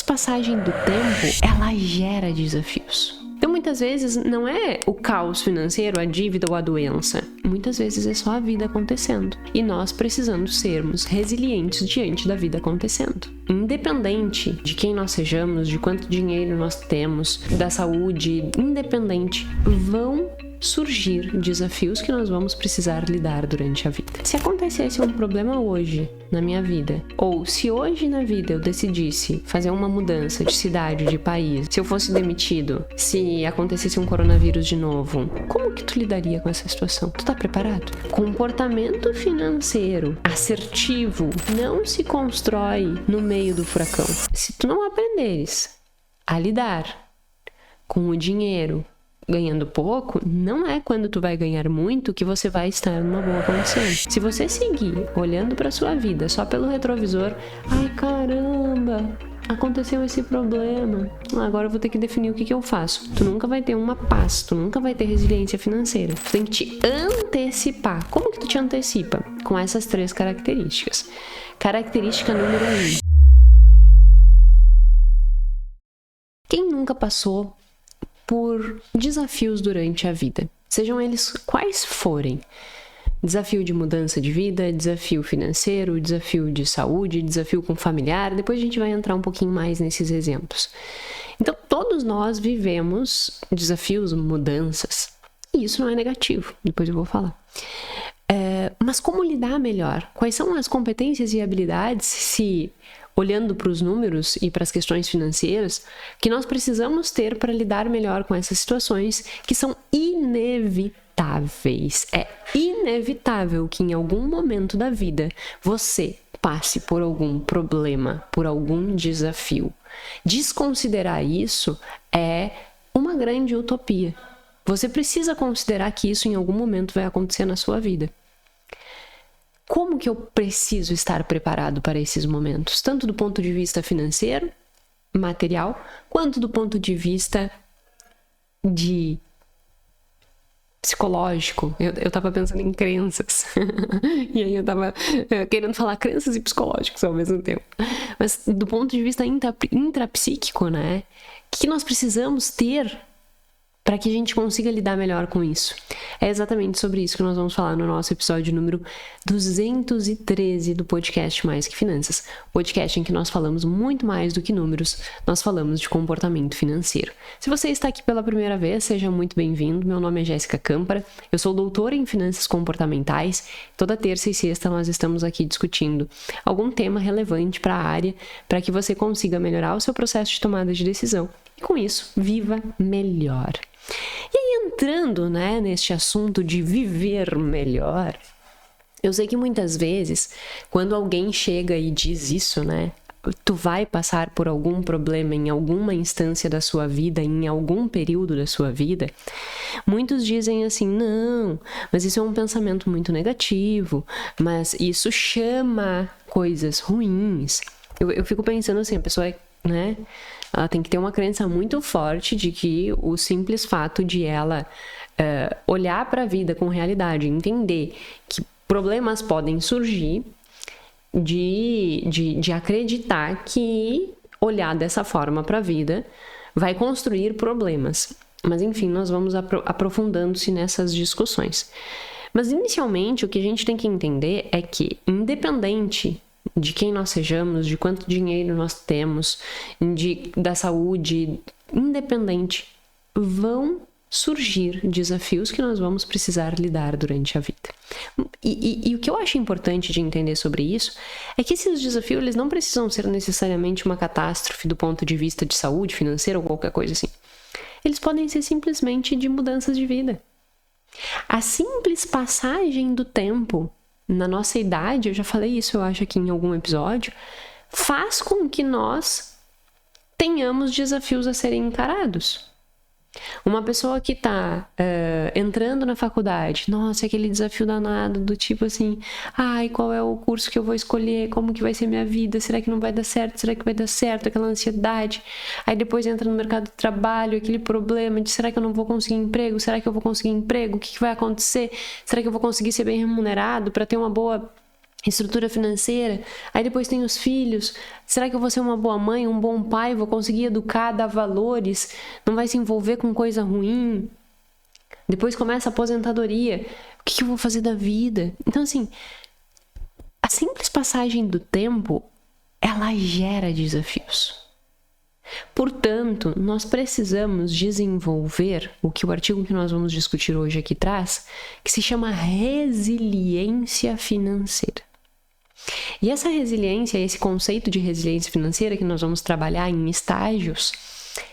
passagem do tempo, ela gera desafios. Então, muitas vezes, não é o caos financeiro, a dívida ou a doença. Muitas vezes é só a vida acontecendo. E nós precisando sermos resilientes diante da vida acontecendo. Independente de quem nós sejamos, de quanto dinheiro nós temos, da saúde, independente, vão surgir desafios que nós vamos precisar lidar durante a vida. Se acontecesse um problema hoje na minha vida, ou se hoje na vida eu decidisse fazer uma mudança de cidade, de país, se eu fosse demitido, se acontecesse um coronavírus de novo, como que tu lidaria com essa situação? Tu tá preparado? Comportamento financeiro assertivo não se constrói no meio do furacão. Se tu não aprenderes a lidar com o dinheiro ganhando pouco, não é quando tu vai ganhar muito que você vai estar numa boa condição. Se você seguir olhando pra sua vida só pelo retrovisor, ai caramba, aconteceu esse problema, agora eu vou ter que definir o que eu faço. Tu nunca vai ter uma paz, tu nunca vai ter resiliência financeira. Tu tem que te antecipar. Como que tu te antecipa? Com essas 3 características. Característica número 1. Quem nunca passou por desafios durante a vida, sejam eles quais forem? Desafio de mudança de vida, desafio financeiro, desafio de saúde, desafio com familiar. Depois a gente vai entrar um pouquinho mais nesses exemplos. Então, todos nós vivemos desafios, mudanças. E isso não é negativo, depois eu vou falar. Mas como lidar melhor? Quais são as competências e habilidades, se olhando para os números e para as questões financeiras, que nós precisamos ter para lidar melhor com essas situações que são inevitáveis. É inevitável que em algum momento da vida você passe por algum problema, por algum desafio. Desconsiderar isso é uma grande utopia. Você precisa considerar que isso em algum momento vai acontecer na sua vida. Como que eu preciso estar preparado para esses momentos? Tanto do ponto de vista financeiro, material, quanto do ponto de vista de psicológico. Eu tava pensando em crenças. E aí eu tava querendo falar crenças e psicológicos ao mesmo tempo. Mas do ponto de vista intrapsíquico, né? O que nós precisamos ter para que a gente consiga lidar melhor com isso? É exatamente sobre isso que nós vamos falar no nosso episódio número 213 do podcast Mais Que Finanças. Podcast em que nós falamos muito mais do que números, nós falamos de comportamento financeiro. Se você está aqui pela primeira vez, seja muito bem-vindo. Meu nome é Jéssica Câmpara, eu sou doutora em finanças comportamentais. Toda terça e sexta nós estamos aqui discutindo algum tema relevante para a área, para que você consiga melhorar o seu processo de tomada de decisão. E com isso, viva melhor. E aí, entrando, neste assunto de viver melhor, eu sei que muitas vezes, quando alguém chega e diz isso, tu vai passar por algum problema em alguma instância da sua vida, em algum período da sua vida, muitos dizem assim, não, mas isso é um pensamento muito negativo, mas isso chama coisas ruins. Eu fico pensando assim, a pessoa, ela tem que ter uma crença muito forte de que o simples fato de ela olhar para a vida com realidade, entender que problemas podem surgir, de acreditar que olhar dessa forma para a vida vai construir problemas. Mas enfim, nós vamos aprofundando-se nessas discussões. Mas inicialmente o que a gente tem que entender é que, independente de quem nós sejamos, de quanto dinheiro nós temos, da saúde, independente, vão surgir desafios que nós vamos precisar lidar durante a vida. E o que eu acho importante de entender sobre isso é que esses desafios eles não precisam ser necessariamente uma catástrofe do ponto de vista de saúde, financeira ou qualquer coisa assim. Eles podem ser simplesmente de mudanças de vida. A simples passagem do tempo na nossa idade, eu já falei isso, eu acho, aqui em algum episódio, faz com que nós tenhamos desafios a serem encarados. Uma pessoa que está entrando na faculdade, nossa, é aquele desafio danado do tipo assim, ai, qual é o curso que eu vou escolher, como que vai ser minha vida, será que não vai dar certo, será que vai dar certo, aquela ansiedade. Aí depois entra no mercado de trabalho, aquele problema de será que eu não vou conseguir emprego, será que eu vou conseguir emprego, o que vai acontecer, será que eu vou conseguir ser bem remunerado para ter uma boa estrutura financeira, aí depois tem os filhos, será que eu vou ser uma boa mãe, um bom pai, vou conseguir educar, dar valores, não vai se envolver com coisa ruim? Depois começa a aposentadoria, o que eu vou fazer da vida? Então assim, a simples passagem do tempo, ela gera desafios. Portanto, nós precisamos desenvolver o que o artigo que nós vamos discutir hoje aqui traz, que se chama resiliência financeira. E essa resiliência, esse conceito de resiliência financeira que nós vamos trabalhar em estágios,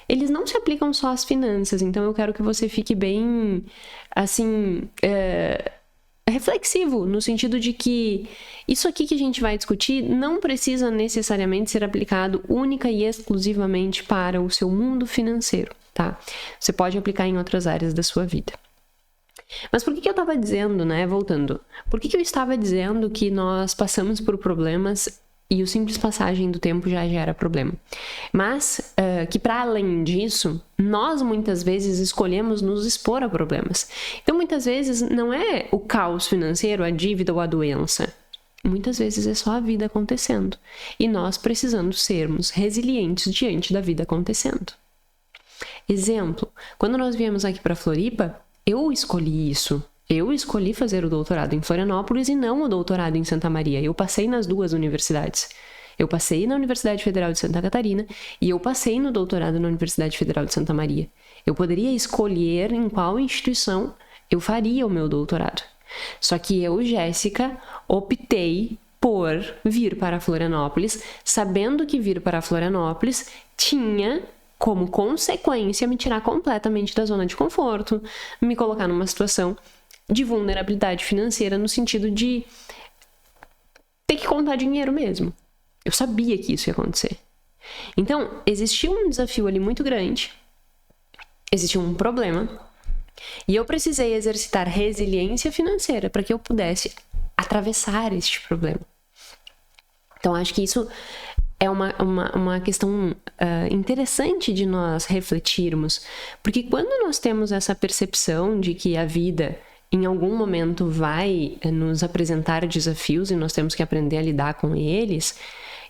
eles não se aplicam só às finanças. Então eu quero que você fique bem, assim, reflexivo, no sentido de que isso aqui que a gente vai discutir não precisa necessariamente ser aplicado única e exclusivamente para o seu mundo financeiro, tá? Você pode aplicar em outras áreas da sua vida. Mas por que eu estava dizendo, né, voltando, por que eu estava dizendo que nós passamos por problemas e o simples passagem do tempo já gera problema? Mas que para além disso, nós muitas vezes escolhemos nos expor a problemas. Então muitas vezes não é o caos financeiro, a dívida ou a doença. Muitas vezes é só a vida acontecendo e nós precisando sermos resilientes diante da vida acontecendo. Exemplo, quando nós viemos aqui para Floripa, eu escolhi isso. Eu escolhi fazer o doutorado em Florianópolis e não o doutorado em Santa Maria. Eu passei nas duas universidades. Eu passei na Universidade Federal de Santa Catarina e eu passei no doutorado na Universidade Federal de Santa Maria. Eu poderia escolher em qual instituição eu faria o meu doutorado. Só que eu, Jéssica, optei por vir para Florianópolis, sabendo que vir para Florianópolis tinha como consequência me tirar completamente da zona de conforto, me colocar numa situação de vulnerabilidade financeira no sentido de ter que contar dinheiro mesmo. Eu sabia que isso ia acontecer. Então, existia um desafio ali muito grande, existia um problema, e eu precisei exercitar resiliência financeira para que eu pudesse atravessar este problema. Então, acho que isso é uma questão interessante de nós refletirmos, porque quando nós temos essa percepção de que a vida em algum momento vai nos apresentar desafios e nós temos que aprender a lidar com eles,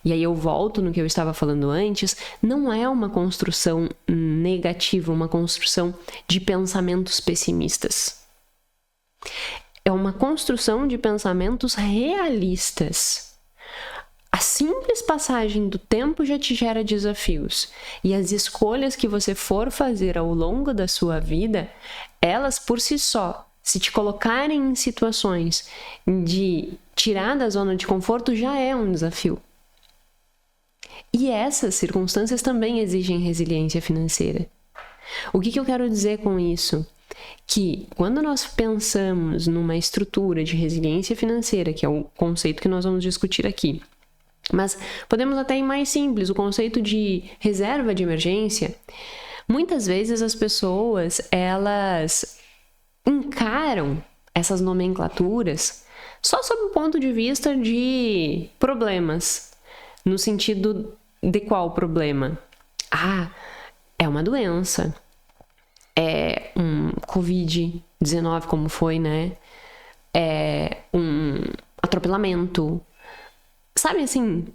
e aí eu volto no que eu estava falando antes, não é uma construção negativa, uma construção de pensamentos pessimistas. É uma construção de pensamentos realistas. A simples passagem do tempo já te gera desafios. E as escolhas que você for fazer ao longo da sua vida, elas por si só, se te colocarem em situações de tirar da zona de conforto, já é um desafio. E essas circunstâncias também exigem resiliência financeira. O que eu quero dizer com isso? Que quando nós pensamos numa estrutura de resiliência financeira, que é o conceito que nós vamos discutir aqui, mas podemos até ir mais simples, o conceito de reserva de emergência, muitas vezes as pessoas, elas encaram essas nomenclaturas só sob o ponto de vista de problemas, no sentido de qual problema? É uma doença, é um Covid-19 como foi, né? É um atropelamento, sabe assim?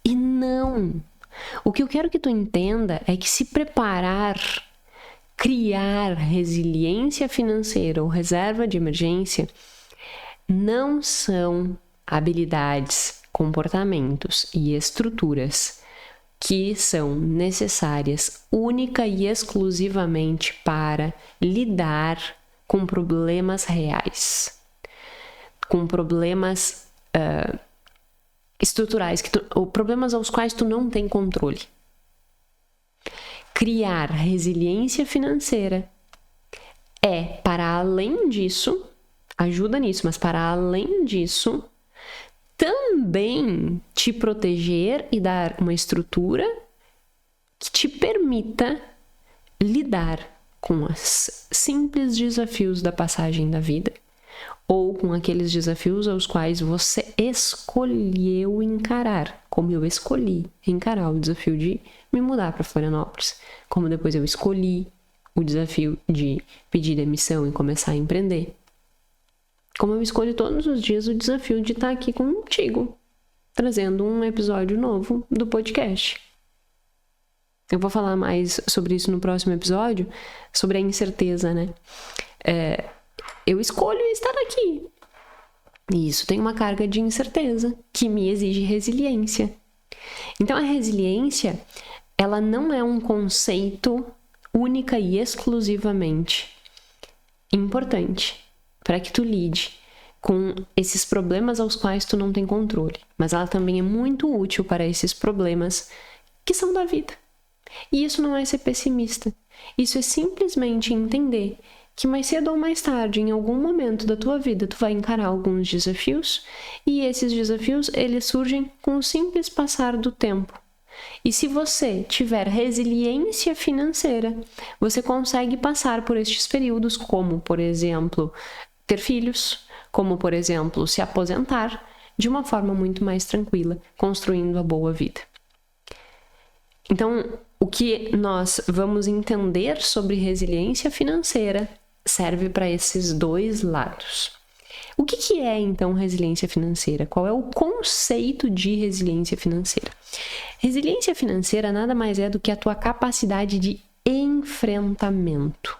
E não. O que eu quero que tu entenda é que se preparar, criar resiliência financeira ou reserva de emergência não são habilidades, comportamentos e estruturas que são necessárias única e exclusivamente para lidar com problemas reais, com problemas estruturais, ou problemas aos quais tu não tem controle. Criar resiliência financeira é, para além disso, ajuda nisso, mas para além disso, também te proteger e dar uma estrutura que te permita lidar com os simples desafios da passagem da vida ou com aqueles desafios aos quais você escolheu encarar, como eu escolhi encarar o desafio de me mudar para Florianópolis, como depois eu escolhi o desafio de pedir demissão e começar a empreender. Como eu escolho todos os dias o desafio de estar aqui contigo, trazendo um episódio novo do podcast. Eu vou falar mais sobre isso no próximo episódio, sobre a incerteza, né? Eu escolho estar aqui. E isso tem uma carga de incerteza, que me exige resiliência. Então, a resiliência, ela não é um conceito única e exclusivamente importante para que tu lide com esses problemas aos quais tu não tem controle. Mas ela também é muito útil para esses problemas que são da vida. E isso não é ser pessimista. Isso é simplesmente entender que mais cedo ou mais tarde, em algum momento da tua vida, tu vai encarar alguns desafios, e esses desafios, eles surgem com o simples passar do tempo. E se você tiver resiliência financeira, você consegue passar por estes períodos, como, por exemplo, ter filhos, como, por exemplo, se aposentar, de uma forma muito mais tranquila, construindo a boa vida. Então, o que nós vamos entender sobre resiliência financeira serve para esses dois lados. O que é, então, resiliência financeira? Qual é o conceito de resiliência financeira? Resiliência financeira nada mais é do que a tua capacidade de enfrentamento.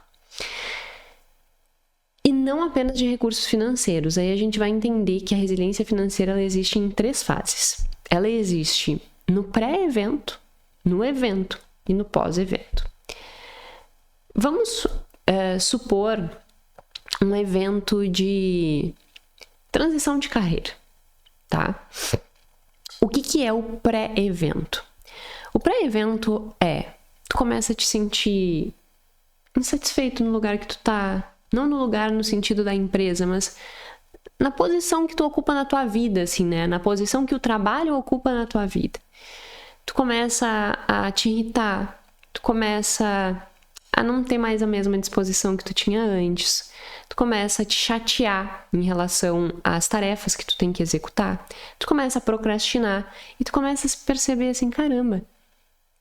E não apenas de recursos financeiros. Aí a gente vai entender que a resiliência financeira ela existe em 3 fases. Ela existe no pré-evento, no evento e no pós-evento. Vamos supor um evento de transição de carreira, tá? O que é o pré-evento? O pré-evento tu começa a te sentir insatisfeito no lugar que tu tá, não no lugar no sentido da empresa, mas na posição que tu ocupa na tua vida, assim, né? Na posição que o trabalho ocupa na tua vida. Tu começa a te irritar, tu começa a não ter mais a mesma disposição que tu tinha antes, tu começa a te chatear em relação às tarefas que tu tem que executar, tu começa a procrastinar e tu começa a se perceber assim, caramba,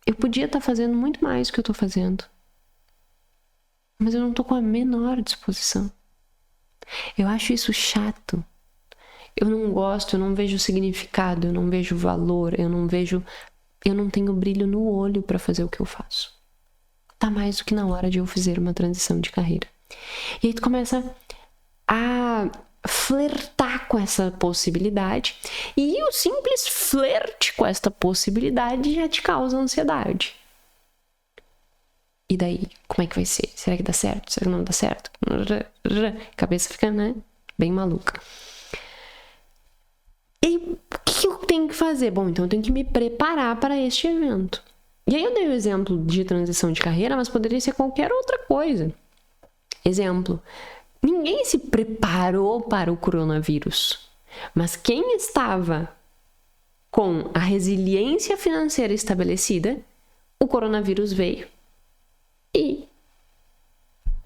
eu podia estar fazendo muito mais do que eu tô fazendo, mas eu não tô com a menor disposição. Eu acho isso chato. Eu não gosto, eu não vejo significado, eu não vejo valor, eu não tenho brilho no olho para fazer o que eu faço. Tá mais do que na hora de eu fazer uma transição de carreira. E aí tu começa a flertar com essa possibilidade. E o simples flerte com essa possibilidade já te causa ansiedade. E daí, como é que vai ser? Será que dá certo? Será que não dá certo? A cabeça fica, né? Bem maluca. E o que eu tenho que fazer? Bom, então eu tenho que me preparar para este evento. E aí eu dei o exemplo de transição de carreira, mas poderia ser qualquer outra coisa. Exemplo, ninguém se preparou para o coronavírus, mas quem estava com a resiliência financeira estabelecida, o coronavírus veio e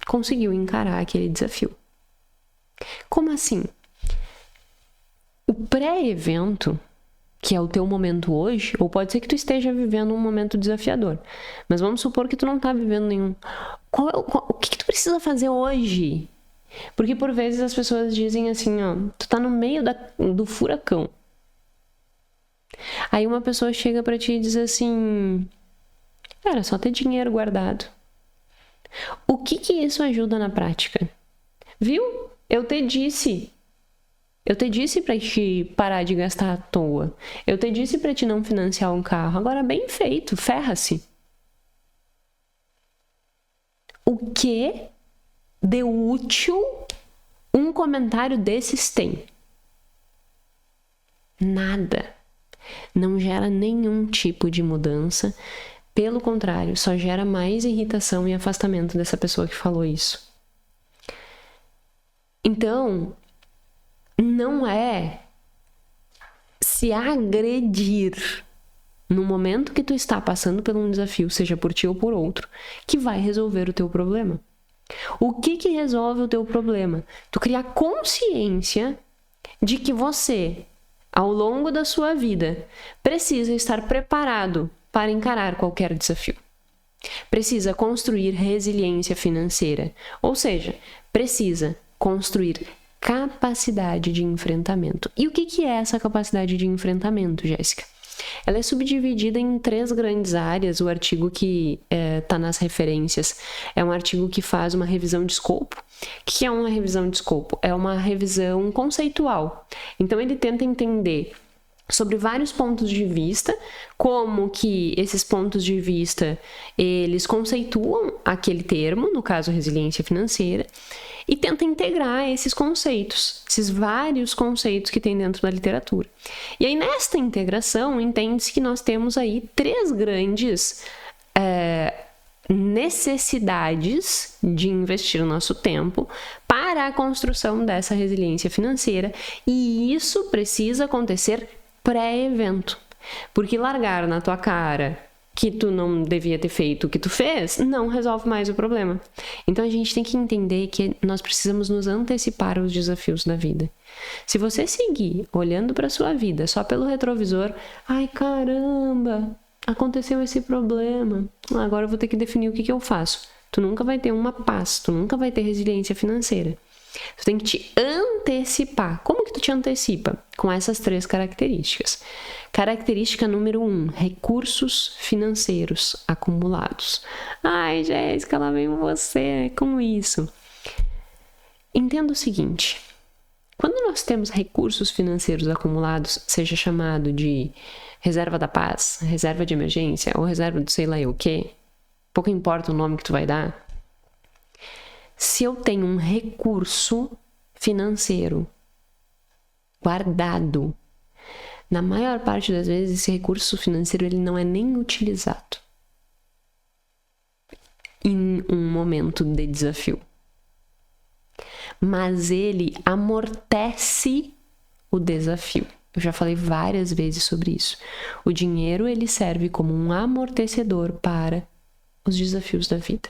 conseguiu encarar aquele desafio. Como assim? O pré-evento, que é o teu momento hoje, ou pode ser que tu esteja vivendo um momento desafiador, mas vamos supor que tu não tá vivendo nenhum. O que tu precisa fazer hoje? Porque por vezes as pessoas dizem assim, ó, tu tá no meio do furacão. Aí uma pessoa chega pra ti e diz assim, cara, só ter dinheiro guardado. O que isso ajuda na prática? Viu? Eu te disse pra te parar de gastar à toa. Eu te disse pra te não financiar um carro. Agora, bem feito, ferra-se. O que de útil um comentário desses tem? Nada. Não gera nenhum tipo de mudança. Pelo contrário, só gera mais irritação e afastamento dessa pessoa que falou isso. Então, não é se agredir no momento que tu está passando por um desafio, seja por ti ou por outro, que vai resolver o teu problema. O que resolve o teu problema? Tu criar consciência de que você, ao longo da sua vida, precisa estar preparado para encarar qualquer desafio. Precisa construir resiliência financeira, ou seja, precisa construir capacidade de enfrentamento. E o que é essa capacidade de enfrentamento, Jéssica? Ela é subdividida em 3 grandes áreas. O artigo que está nas referências é um artigo que faz uma revisão de escopo. O que é uma revisão de escopo? É uma revisão conceitual. Então, ele tenta entender sobre vários pontos de vista, como que esses pontos de vista, eles conceituam aquele termo, no caso, resiliência financeira, e tenta integrar esses conceitos, esses vários conceitos que tem dentro da literatura. E aí, nesta integração, entende-se que nós temos aí 3 grandes necessidades de investir o nosso tempo para a construção dessa resiliência financeira, e isso precisa acontecer pré-evento, porque largar na tua cara que tu não devia ter feito o que tu fez, não resolve mais o problema. Então a gente tem que entender que nós precisamos nos antecipar aos desafios da vida. Se você seguir olhando para sua vida só pelo retrovisor, ai caramba, aconteceu esse problema, agora eu vou ter que definir o que eu faço. Tu nunca vai ter uma paz, tu nunca vai ter resiliência financeira. Tu tem que te antecipar. Como que tu te antecipa? Com essas 3 características. Característica número 1, recursos financeiros acumulados. Ai, Jéssica, lá vem você com isso. Entenda o seguinte, quando nós temos recursos financeiros acumulados, seja chamado de reserva da paz, reserva de emergência ou reserva do sei lá o quê, pouco importa o nome que tu vai dar, se eu tenho um recurso financeiro guardado, na maior parte das vezes esse recurso financeiro ele não é nem utilizado em um momento de desafio, mas ele amortece o desafio. Eu já falei várias vezes sobre isso. O dinheiro ele serve como um amortecedor para os desafios da vida.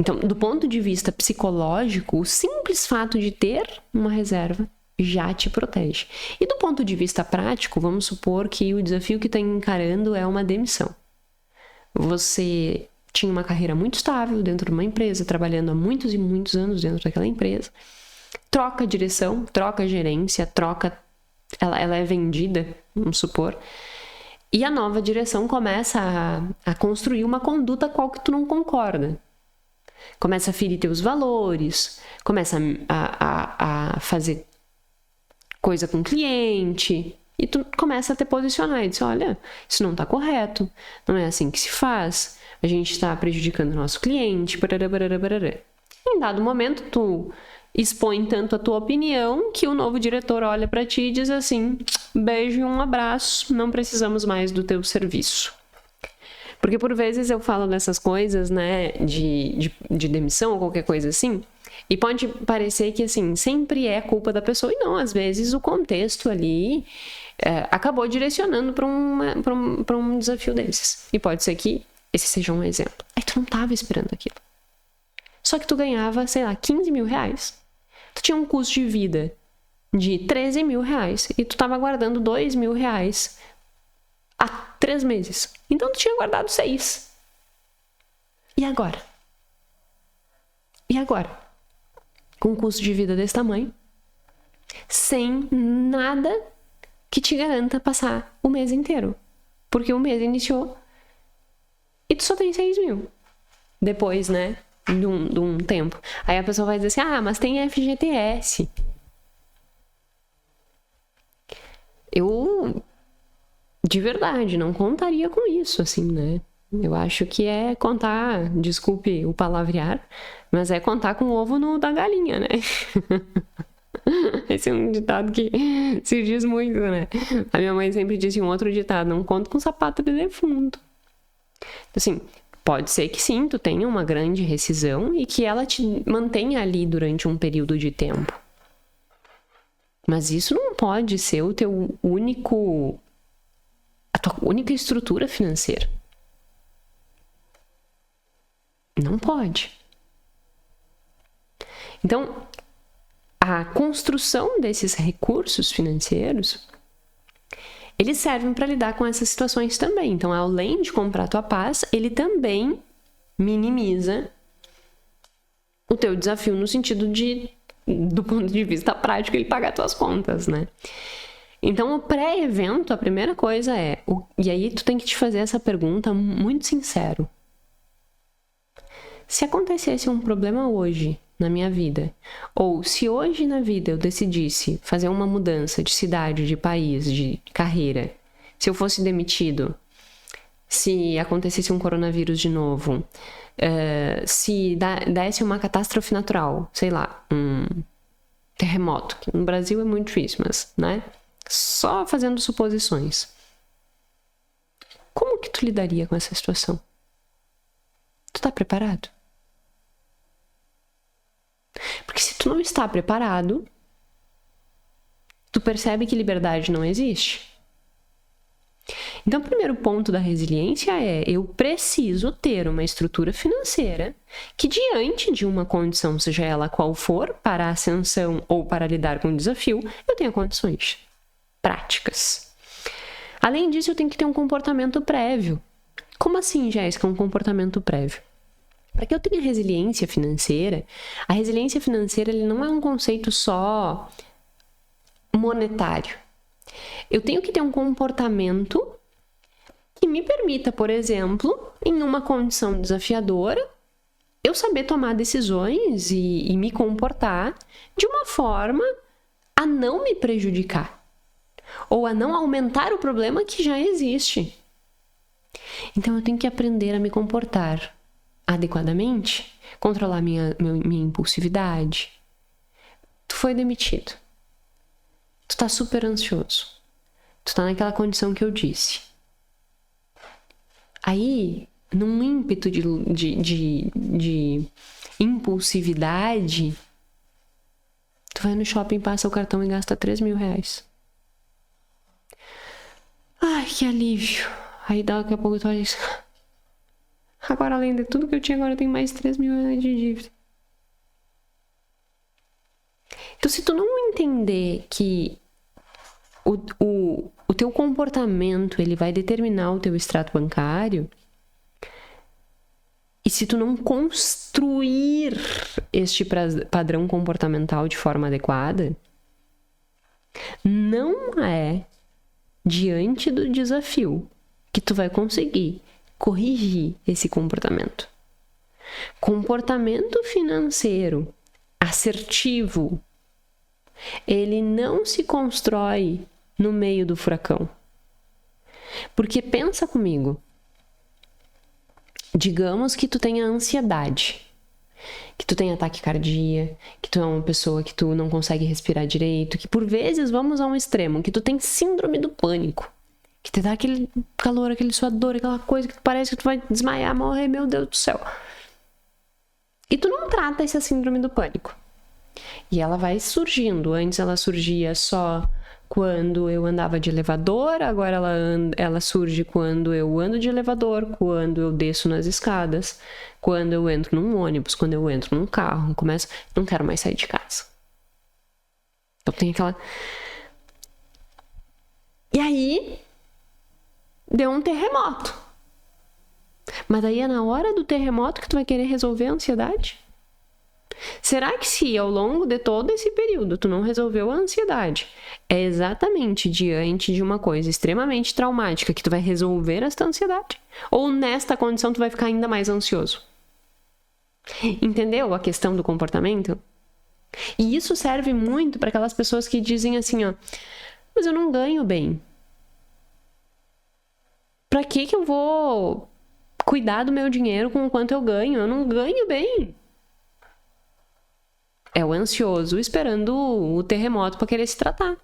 Então, do ponto de vista psicológico, o simples fato de ter uma reserva já te protege. E do ponto de vista prático, vamos supor que o desafio que está encarando é uma demissão. Você tinha uma carreira muito estável dentro de uma empresa, trabalhando há muitos e muitos anos dentro daquela empresa, troca a direção, troca a gerência, ela é vendida, vamos supor, e a nova direção começa a construir uma conduta qual que tu não concorda. Começa a ferir teus valores, começa a fazer coisa com o cliente, e tu começa a te posicionar e diz, olha, isso não está correto, não é assim que se faz, a gente está prejudicando o nosso cliente, barará, barará, barará. Em dado momento, tu expõe tanto a tua opinião que o novo diretor olha para ti e diz assim, beijo e um abraço, não precisamos mais do teu serviço. Porque por vezes eu falo dessas coisas, né, de demissão ou qualquer coisa assim, e pode parecer que, assim, sempre é culpa da pessoa, e não, às vezes o contexto ali acabou direcionando para um desafio desses. E pode ser que esse seja um exemplo. Aí tu não estava esperando aquilo. Só que tu ganhava, sei lá, 15 mil reais. Tu tinha um custo de vida de 13 mil reais e tu estava guardando 2 mil reais há 3 meses. Então tu tinha guardado 6. E agora? E agora? Com um custo de vida desse tamanho, sem nada que te garanta passar o mês inteiro. Porque o mês iniciou e tu só tem 6 mil. Depois, né, de um tempo. Aí a pessoa vai dizer assim, mas tem FGTS. Eu, de verdade, não contaria com isso, assim, né? Eu acho que é contar, desculpe o palavrear, mas é contar com o ovo no da galinha, né? Esse é um ditado que se diz muito, né? A minha mãe sempre disse um outro ditado, não conta com sapato de defunto. Assim, pode ser que sim, tu tenha uma grande rescisão e que ela te mantenha ali durante um período de tempo. Mas isso não pode ser a tua única estrutura financeira. Não pode. Então, a construção desses recursos financeiros, eles servem para lidar com essas situações também. Então, além de comprar a tua paz, ele também minimiza o teu desafio no sentido de do ponto de vista prático, ele pagar tuas contas, né? Então, o pré-evento, a primeira coisa é... E aí, tu tem que te fazer essa pergunta muito sincero. Se acontecesse um problema hoje na minha vida, ou se hoje na vida eu decidisse fazer uma mudança de cidade, de país, de carreira, se eu fosse demitido, se acontecesse um coronavírus de novo, se desse uma catástrofe natural, sei lá, um terremoto, que no Brasil é muito difícil, mas, né? Só fazendo suposições. Como que tu lidaria com essa situação? Tu tá preparado? Porque se tu não está preparado, tu percebe que liberdade não existe. Então, o primeiro ponto da resiliência é: eu preciso ter uma estrutura financeira que, diante de uma condição, seja ela qual for, para a ascensão ou para lidar com o desafio, eu tenha condições práticas. Além disso, eu tenho que ter um comportamento prévio. Como assim, Jéssica, um comportamento prévio? Para que eu tenha resiliência financeira, a resiliência financeira ele não é um conceito só monetário. Eu tenho que ter um comportamento que me permita, por exemplo, em uma condição desafiadora, eu saber tomar decisões e me comportar de uma forma a não me prejudicar ou a não aumentar o problema que já existe. Então, eu tenho que aprender a me comportar adequadamente, controlar minha impulsividade. Tu foi demitido. Tu tá super ansioso. Tu tá naquela condição que eu disse. Aí, num ímpeto de impulsividade, tu vai no shopping, passa o cartão e gasta 3 mil reais. Ai, que alívio. Aí daqui a pouco tu olha isso. Agora, além de tudo que eu tinha, agora eu tenho mais 3 mil reais de dívida. Então, se tu não entender que o teu comportamento ele vai determinar o teu extrato bancário, e se tu não construir este padrão comportamental de forma adequada, não é diante do desafio que tu vai conseguir corrigir esse comportamento. Comportamento financeiro assertivo, ele não se constrói no meio do furacão. Porque pensa comigo, digamos que tu tenha ansiedade, que tu tenha taquicardia, que tu é uma pessoa que tu não consegue respirar direito, que por vezes vamos a um extremo, que tu tem síndrome do pânico, que te dá aquele calor, aquele suador, aquela coisa que parece que tu vai desmaiar, morrer, meu Deus do céu. E tu não trata essa síndrome do pânico. E ela vai surgindo. Antes ela surgia só quando eu andava de elevador, agora ela surge quando eu ando de elevador, quando eu desço nas escadas, quando eu entro num ônibus, quando eu entro num carro, não quero mais sair de casa. Então tem aquela... E aí, deu um terremoto. Mas daí é na hora do terremoto que tu vai querer resolver a ansiedade? Será que se ao longo de todo esse período tu não resolveu a ansiedade, é exatamente diante de uma coisa extremamente traumática que tu vai resolver esta ansiedade? Ou nesta condição tu vai ficar ainda mais ansioso? Entendeu a questão do comportamento? E isso serve muito para aquelas pessoas que dizem assim, ó, mas eu não ganho bem. Pra que eu vou cuidar do meu dinheiro com o quanto eu ganho? Eu não ganho bem. É o ansioso esperando o terremoto para querer se tratar.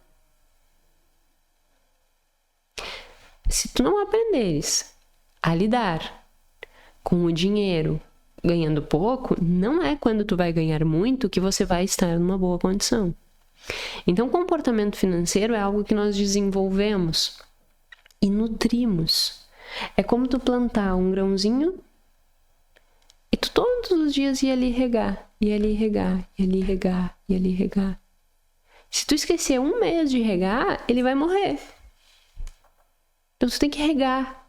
Se tu não aprenderes a lidar com o dinheiro ganhando pouco, não é quando tu vai ganhar muito que você vai estar numa boa condição. Então, comportamento financeiro é algo que nós desenvolvemos e nutrimos. É como tu plantar um grãozinho e tu todos os dias ia ali regar, ia ali regar, ia ali regar, ia ali regar. Se tu esquecer um mês de regar, ele vai morrer. Então tu tem que regar.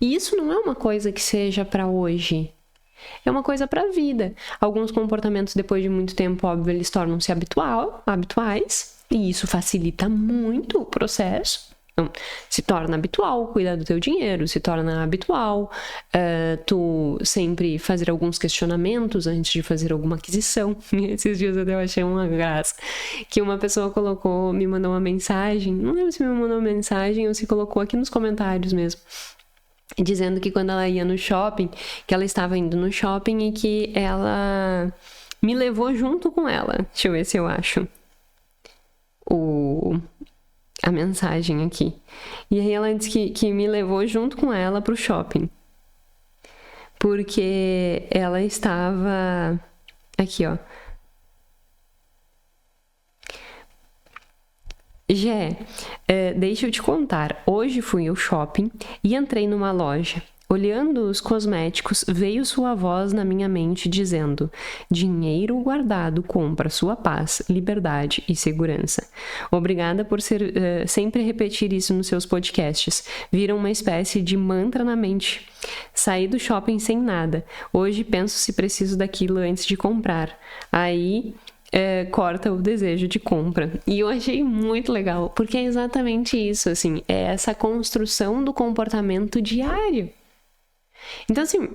E isso não é uma coisa que seja para hoje. É uma coisa para a vida. Alguns comportamentos, depois de muito tempo, óbvio, eles tornam-se habituais, e isso facilita muito o processo. Então, se torna habitual cuidar do teu dinheiro, se torna habitual tu sempre fazer alguns questionamentos antes de fazer alguma aquisição. Esses dias eu achei uma graça, que uma pessoa me mandou uma mensagem, não lembro se me mandou uma mensagem ou se colocou aqui nos comentários mesmo, dizendo que quando ela ia no shopping, que ela estava indo no shopping e que ela me levou junto com ela. Deixa eu ver se eu acho a mensagem aqui. E aí ela disse que me levou junto com ela pro shopping. Porque ela estava... Aqui, ó. Deixa eu te contar. Hoje fui ao shopping e entrei numa loja. Olhando os cosméticos, veio sua voz na minha mente dizendo: dinheiro guardado compra sua paz, liberdade e segurança. Obrigada por sempre repetir isso nos seus podcasts. Viram uma espécie de mantra na mente. Saí do shopping sem nada. Hoje penso se preciso daquilo antes de comprar. Aí... corta o desejo de compra. E eu achei muito legal, porque é exatamente isso, assim, é essa construção do comportamento diário. Então, assim,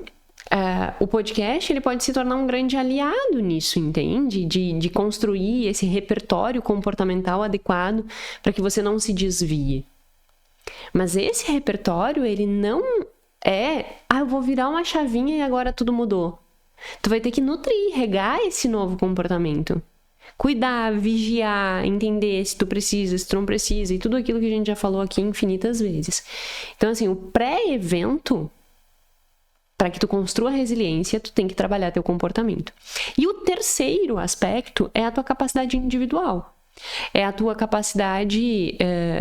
o podcast, ele pode se tornar um grande aliado nisso, entende? De construir esse repertório comportamental adequado para que você não se desvie. Mas esse repertório, ele não eu vou virar uma chavinha e agora tudo mudou. Tu vai ter que nutrir, regar esse novo comportamento. Cuidar, vigiar, entender se tu precisa, se tu não precisa, e tudo aquilo que a gente já falou aqui infinitas vezes. Então, assim, o pré-evento, para que tu construa resiliência, tu tem que trabalhar teu comportamento. E o terceiro aspecto é a tua capacidade individual. É a tua capacidade,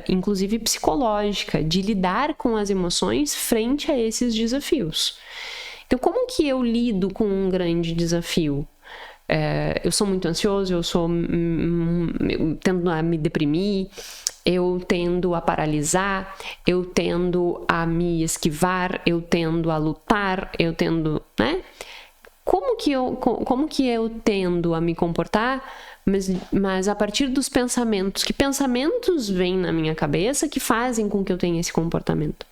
inclusive psicológica, de lidar com as emoções frente a esses desafios. Então, como que eu lido com um grande desafio? Eu sou muito ansioso, eu tendo a me deprimir, eu tendo a paralisar, eu tendo a me esquivar, eu tendo a lutar, eu tendo, né? Como que eu tendo a me comportar, mas a partir dos pensamentos, que pensamentos vêm na minha cabeça que fazem com que eu tenha esse comportamento?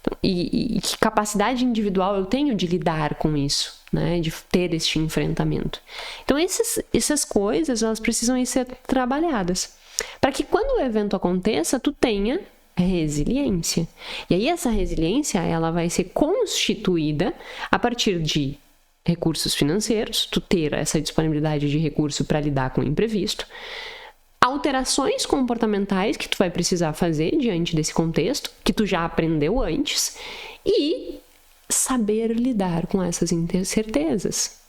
Então, e que capacidade individual eu tenho de lidar com isso, né? De ter este enfrentamento. Então, essas coisas, elas precisam ser trabalhadas para que quando o evento aconteça, tu tenha resiliência. E aí essa resiliência, ela vai ser constituída a partir de recursos financeiros, tu ter essa disponibilidade de recurso para lidar com o imprevisto, alterações comportamentais que tu vai precisar fazer diante desse contexto, que tu já aprendeu antes, e saber lidar com essas incertezas,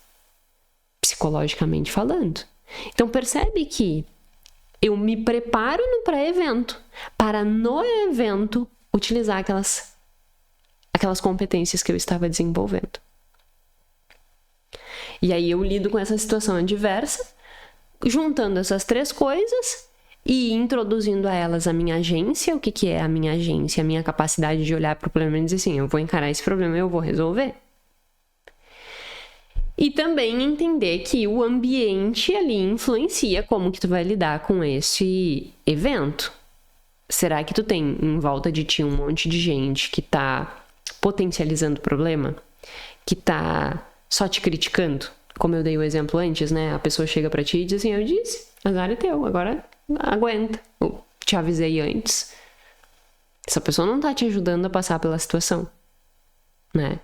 psicologicamente falando. Então percebe que eu me preparo no pré-evento para no evento utilizar aquelas competências que eu estava desenvolvendo. E aí eu lido com essa situação adversa, juntando essas três coisas e introduzindo a elas a minha agência. O que é a minha agência? A minha capacidade de olhar para o problema e dizer assim, eu vou encarar esse problema e eu vou resolver. E também entender que o ambiente ali influencia como que tu vai lidar com esse evento. Será que tu tem em volta de ti um monte de gente que tá potencializando o problema? Que tá só te criticando? Como eu dei o exemplo antes, né? A pessoa chega pra ti e diz assim, eu disse, azar é teu, agora aguenta. Eu te avisei antes. Essa pessoa não tá te ajudando a passar pela situação, né?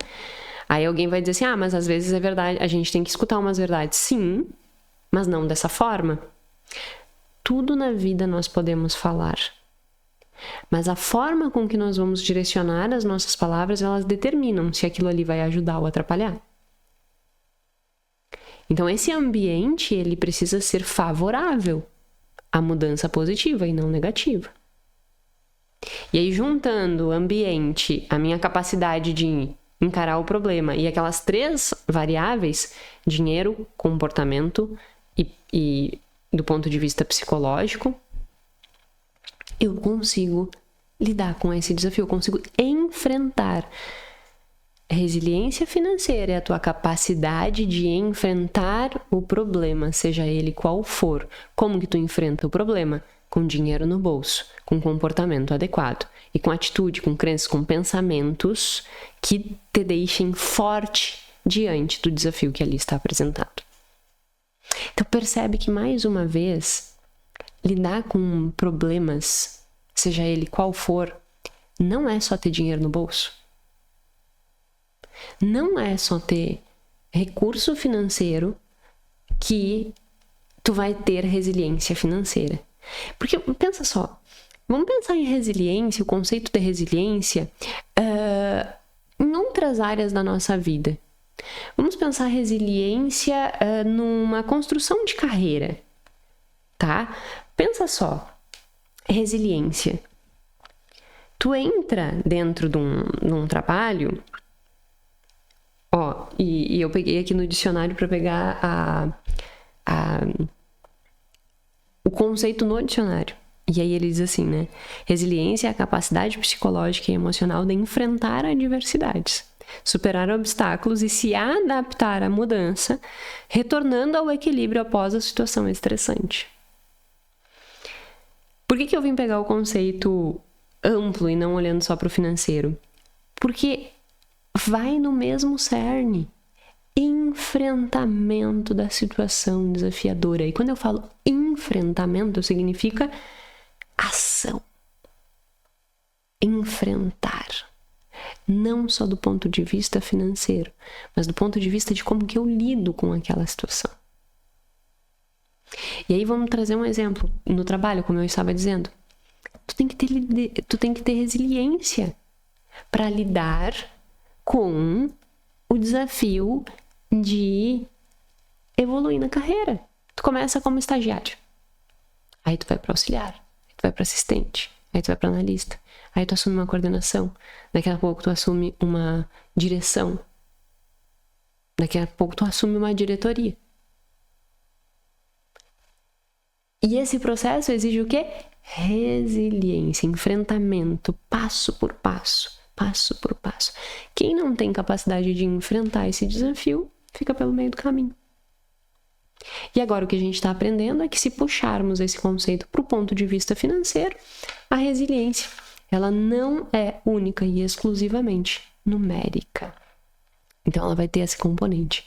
Aí alguém vai dizer assim, mas às vezes é verdade, a gente tem que escutar umas verdades. Sim, mas não dessa forma. Tudo na vida nós podemos falar. Mas a forma com que nós vamos direcionar as nossas palavras, elas determinam se aquilo ali vai ajudar ou atrapalhar. Então esse ambiente, ele precisa ser favorável à mudança positiva e não negativa. E aí juntando o ambiente, a minha capacidade de encarar o problema e aquelas três variáveis, dinheiro, comportamento e do ponto de vista psicológico, eu consigo lidar com esse desafio, eu consigo enfrentar Resiliência financeira é a tua capacidade de enfrentar o problema, seja ele qual for. Como que tu enfrenta o problema? Com dinheiro no bolso, com comportamento adequado e com atitude, com crenças, com pensamentos que te deixem forte diante do desafio que ali está apresentado. Então percebe que, mais uma vez, lidar com problemas, seja ele qual for, não é só ter dinheiro no bolso. Não é só ter recurso financeiro que tu vai ter resiliência financeira. Porque, pensa só, vamos pensar em resiliência, o conceito de resiliência em outras áreas da nossa vida. Vamos pensar resiliência numa construção de carreira, tá? Pensa só, resiliência. Tu entra dentro de um trabalho, e eu peguei aqui no dicionário para pegar o conceito no dicionário. E aí ele diz assim, né? Resiliência é a capacidade psicológica e emocional de enfrentar adversidades, superar obstáculos e se adaptar à mudança, retornando ao equilíbrio após a situação estressante. Por que eu vim pegar o conceito amplo e não olhando só para o financeiro? Porque vai no mesmo cerne. Enfrentamento da situação desafiadora. E quando eu falo enfrentamento, significa ação. Enfrentar. Não só do ponto de vista financeiro, mas do ponto de vista de como que eu lido com aquela situação. E aí vamos trazer um exemplo. No trabalho, como eu estava dizendo, tu tem que ter resiliência para lidar com o desafio de evoluir na carreira. Tu começa como estagiário, aí tu vai para auxiliar, aí tu vai para assistente, aí tu vai para analista, aí tu assume uma coordenação, daqui a pouco tu assume uma direção, daqui a pouco tu assume uma diretoria. E esse processo exige o quê? Resiliência, enfrentamento, passo por passo. Passo por passo. Quem não tem capacidade de enfrentar esse desafio, fica pelo meio do caminho. E agora o que a gente está aprendendo é que, se puxarmos esse conceito para o ponto de vista financeiro, a resiliência, ela não é única e exclusivamente numérica. Então ela vai ter esse componente.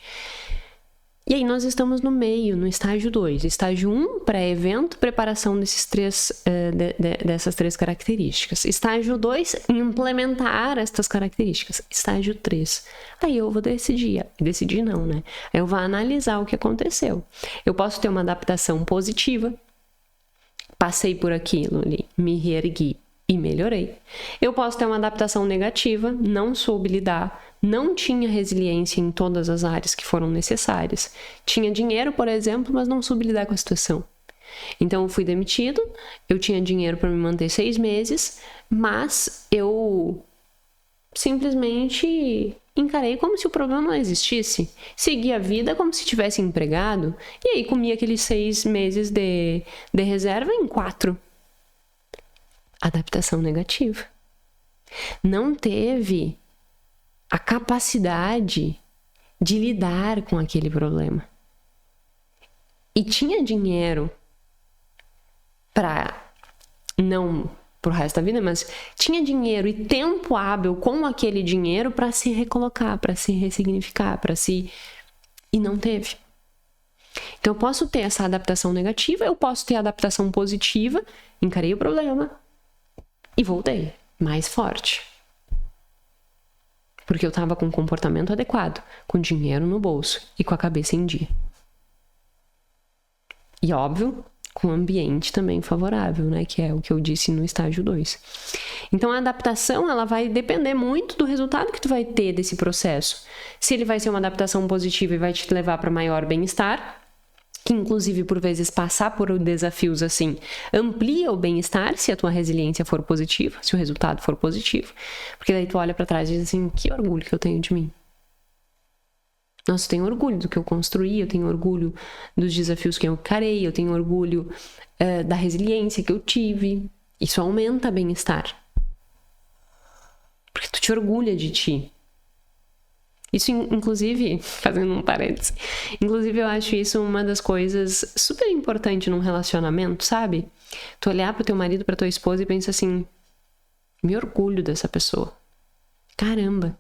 E aí nós estamos no meio, no estágio 2. Estágio 1, pré-evento, preparação dessas três características. Estágio 2, implementar estas características. Estágio 3, aí eu vou decidir. Decidir não, né? Eu vou analisar o que aconteceu. Eu posso ter uma adaptação positiva. Passei por aquilo ali, me reergui e melhorei. Eu posso ter uma adaptação negativa, não soube lidar, não tinha resiliência em todas as áreas que foram necessárias. Tinha dinheiro, por exemplo, mas não soube lidar com a situação. Então eu fui demitido, eu tinha dinheiro para me manter 6 meses, mas eu simplesmente encarei como se o problema não existisse. Segui a vida como se tivesse empregado, e aí comi aqueles 6 meses de reserva em 4. Adaptação negativa. Não teve a capacidade de lidar com aquele problema. E tinha dinheiro para, não pro resto da vida, mas tinha dinheiro e tempo hábil com aquele dinheiro para se recolocar, para se ressignificar, e não teve. Então eu posso ter essa adaptação negativa, eu posso ter a adaptação positiva, encarei o problema e voltei mais forte. Porque eu estava com um comportamento adequado, com dinheiro no bolso e com a cabeça em dia. E óbvio, com um ambiente também favorável, né? Que é o que eu disse no estágio 2. Então a adaptação, ela vai depender muito do resultado que tu vai ter desse processo. Se ele vai ser uma adaptação positiva e vai te levar para maior bem-estar, que inclusive por vezes passar por desafios assim amplia o bem-estar se a tua resiliência for positiva, se o resultado for positivo, porque daí tu olha para trás e diz assim, que orgulho que eu tenho de mim. Nossa, eu tenho orgulho do que eu construí, eu tenho orgulho dos desafios que eu encarei, eu tenho orgulho da resiliência que eu tive. Isso aumenta bem-estar, porque tu te orgulha de ti. Isso, inclusive, fazendo um parênteses, inclusive eu acho isso uma das coisas super importantes num relacionamento, sabe? Tu olhar pro teu marido, pra tua esposa e pensar assim, me orgulho dessa pessoa. Caramba,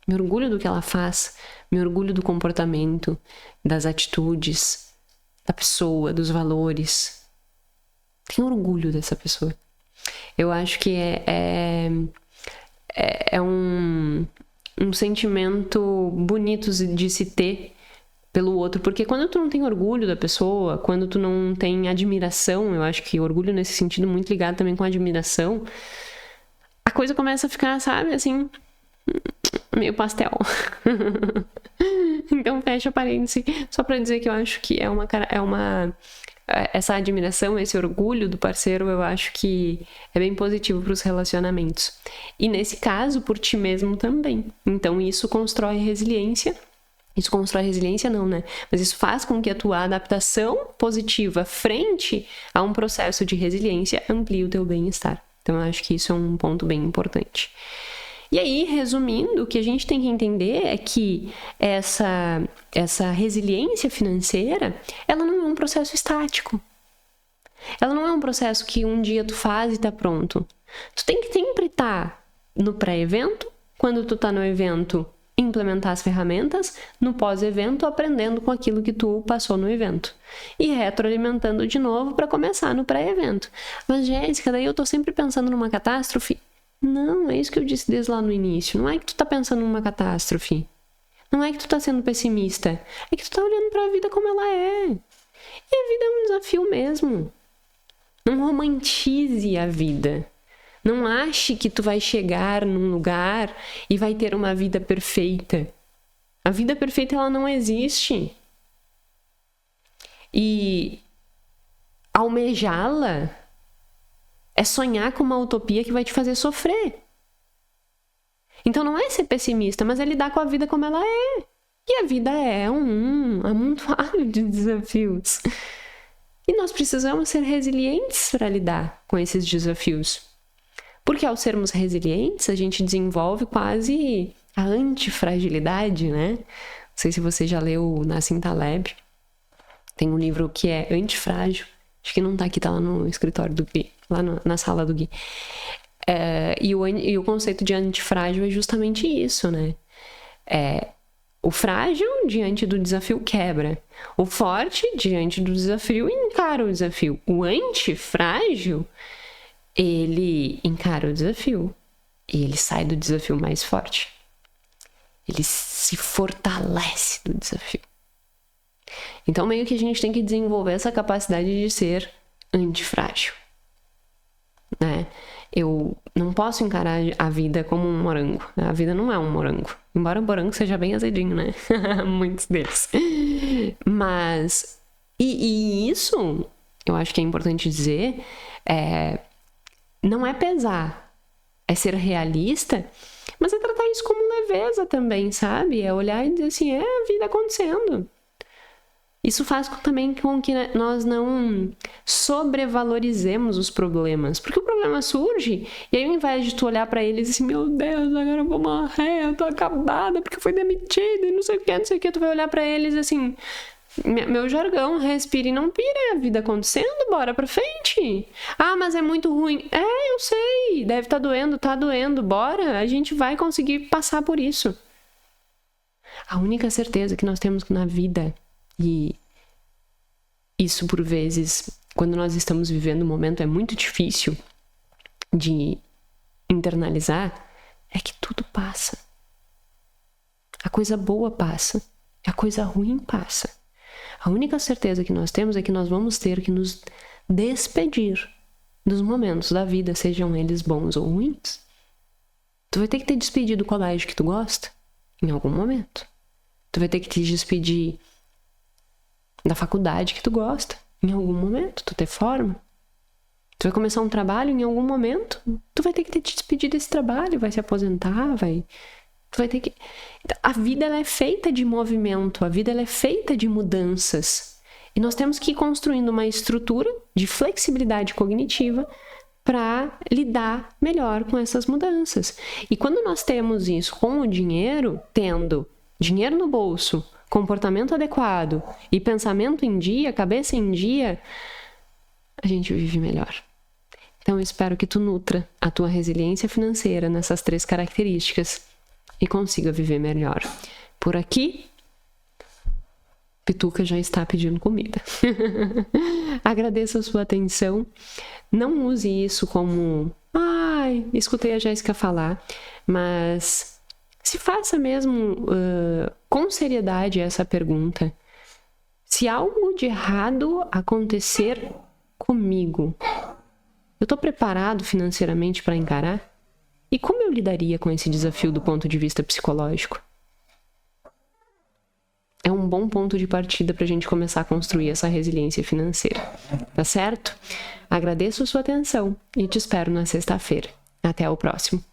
me orgulho do que ela faz, me orgulho do comportamento, das atitudes, da pessoa, dos valores. Tenho orgulho dessa pessoa. Eu acho que é um sentimento bonito de se ter pelo outro, porque quando tu não tem orgulho da pessoa, quando tu não tem admiração, eu acho que orgulho nesse sentido muito ligado também com admiração, a coisa começa a ficar, sabe, assim, meio pastel. Então fecha parênteses, só pra dizer que eu acho que essa admiração, esse orgulho do parceiro, eu acho que é bem positivo para os relacionamentos. E nesse caso, por ti mesmo também. Então isso constrói resiliência. Isso constrói resiliência não, né? Mas isso faz com que a tua adaptação positiva frente a um processo de resiliência amplie o teu bem-estar. Então eu acho que isso é um ponto bem importante. E aí, resumindo, o que a gente tem que entender é que essa resiliência financeira, ela não é um processo estático. Ela não é um processo que um dia tu faz e tá pronto. Tu tem que sempre estar no pré-evento, quando tu tá no evento, implementar as ferramentas, no pós-evento, aprendendo com aquilo que tu passou no evento. E retroalimentando de novo para começar no pré-evento. Mas, Jéssica, daí eu tô sempre pensando numa catástrofe. Não, é isso que eu disse desde lá no início. Não é que tu tá pensando numa catástrofe. Não é que tu tá sendo pessimista. É que tu tá olhando pra vida como ela é. E a vida é um desafio mesmo. Não romantize a vida. Não ache que tu vai chegar num lugar e vai ter uma vida perfeita. A vida perfeita, ela não existe. E almejá-la é sonhar com uma utopia que vai te fazer sofrer. Então não é ser pessimista, mas é lidar com a vida como ela é. E a vida é um amontoado de desafios. E nós precisamos ser resilientes para lidar com esses desafios. Porque ao sermos resilientes, a gente desenvolve quase a antifragilidade, né? Não sei se você já leu Nassim Taleb. Tem um livro que é Antifrágil. Acho que não tá aqui, tá lá no escritório do Gui, lá na sala do Gui. E o conceito de antifrágil é justamente isso, né? O frágil, diante do desafio, quebra. O forte, diante do desafio, encara o desafio. O antifrágil, ele encara o desafio. E ele sai do desafio mais forte. Ele se fortalece do desafio. Então, meio que a gente tem que desenvolver essa capacidade de ser antifrágil, né? Eu não posso encarar a vida como um morango. A vida não é um morango. Embora o morango seja bem azedinho, né? Muitos deles. Mas... E isso, eu acho que é importante dizer, não é pesar. É ser realista, mas é tratar isso como leveza também, sabe? É olhar e dizer assim, a vida acontecendo. Isso faz também com que nós não sobrevalorizemos os problemas. Porque o problema surge, e aí ao invés de tu olhar pra eles e assim, meu Deus, agora eu vou morrer, eu tô acabada porque fui demitida e não sei o que, tu vai olhar pra eles assim, meu jargão, respira e não pira, a vida acontecendo, bora pra frente. Ah, mas é muito ruim. Eu sei, deve tá doendo, bora, a gente vai conseguir passar por isso. A única certeza que nós temos na vida, e isso por vezes, quando nós estamos vivendo um momento, é muito difícil de internalizar, é que tudo passa. A coisa boa passa, a coisa ruim passa. A única certeza que nós temos é que nós vamos ter que nos despedir dos momentos da vida, sejam eles bons ou ruins. Tu vai ter que te despedir do colégio que tu gosta, em algum momento. Tu vai ter que te despedir da faculdade que tu gosta, em algum momento, tu te forma. Tu vai começar um trabalho, em algum momento, tu vai ter que te despedir desse trabalho, vai se aposentar, tu vai ter que... A vida, ela é feita de movimento, a vida, ela é feita de mudanças. E nós temos que ir construindo uma estrutura de flexibilidade cognitiva para lidar melhor com essas mudanças. E quando nós temos isso com o dinheiro, tendo dinheiro no bolso, comportamento adequado e pensamento em dia, cabeça em dia, a gente vive melhor. Então, eu espero que tu nutra a tua resiliência financeira nessas 3 características e consiga viver melhor. Por aqui, Pituca já está pedindo comida. Agradeço a sua atenção. Não use isso como, escutei a Jéssica falar, mas se faça mesmo com seriedade essa pergunta. Se algo de errado acontecer comigo, eu estou preparado financeiramente para encarar? E como eu lidaria com esse desafio do ponto de vista psicológico? É um bom ponto de partida para a gente começar a construir essa resiliência financeira. Tá certo? Agradeço a sua atenção e te espero na sexta-feira. Até o próximo.